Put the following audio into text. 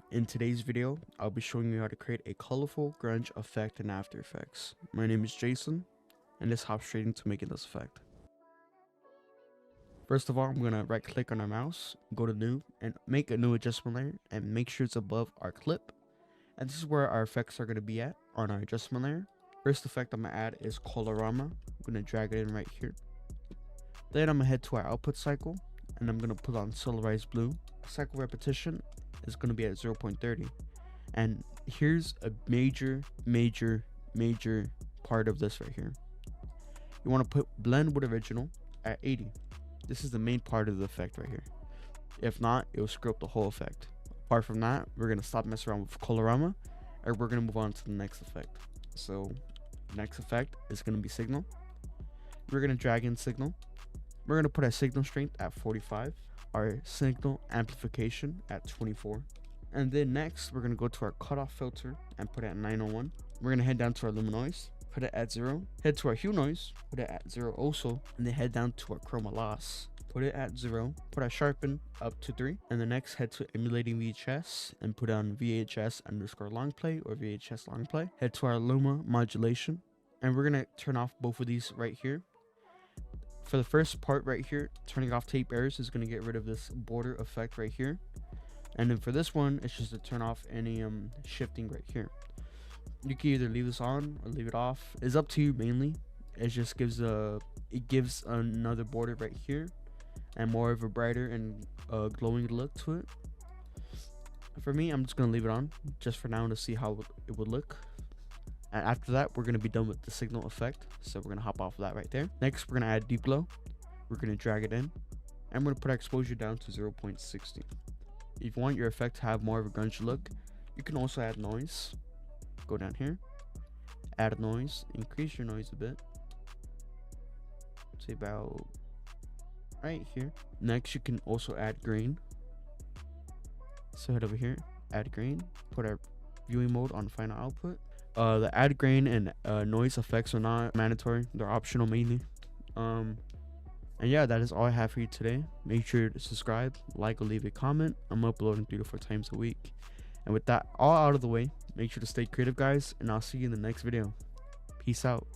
In today's video, I'll be showing you how to create a colorful grunge effect in After Effects. My name is Jason, and let's hop straight into making this effect. First of all, I'm going to right click on our mouse, go to new, and make a new adjustment layer, and make sure it's above our clip. And this is where our effects are going to be at on our adjustment layer. First effect I'm going to add is Colorama. I'm going to drag it in right here. Then I'm going to head to our output cycle, and I'm going to put on Solarized Blue. Cycle repetition is going to be at 0.30. And here's a major part of this right here. You want to put blend with original at 80. This is the main part of the effect right here. If not, it will screw up the whole effect. Apart from that, we're going to stop messing around with Colorama, and we're going to move on to the next effect. So next effect is going to be signal. We're going to drag in signal. We're going to put our signal strength at 45, our signal amplification at 24. And then next, we're going to go to our cutoff filter and put it at 901. We're going to head down to our luminoise, put it at 0. Head to our hue noise, put it at 0 also. And then head down to our chroma loss, put it at 0. Put our sharpen up to 3. And then next, head to emulating VHS and put on VHS underscore long play or VHS long play. Head to our luma modulation. And we're going to turn off both of these right here. For the first part right here, turning off tape errors is going to get rid of this border effect right here. And then for this one, it's just to turn off any shifting right here. You can either leave this on or leave it off. It's up to you mainly. It just gives another border right here and more of a brighter and glowing look to it. For me, I'm just going to leave it on just for now to see how it would look. And after that, we're going to be done with the signal effect. So we're going to hop off of that right there. Next, we're going to add deep glow. We're going to drag it in. I'm going to put our exposure down to 0.60. If you want your effect to have more of a grunge look, you can also add noise. Go down here. Add a noise. Increase your noise a bit. Say about right here. Next, you can also add grain. So head over here. Add grain. Put our viewing mode on final output. The add grain and noise effects are not mandatory. They're optional mainly. And yeah, that is all I have for you today. Make sure to subscribe, like, or leave a comment. I'm uploading 3 to 4 times a week. And with that all out of the way, make sure to stay creative, guys, and I'll see you in the next video. Peace out.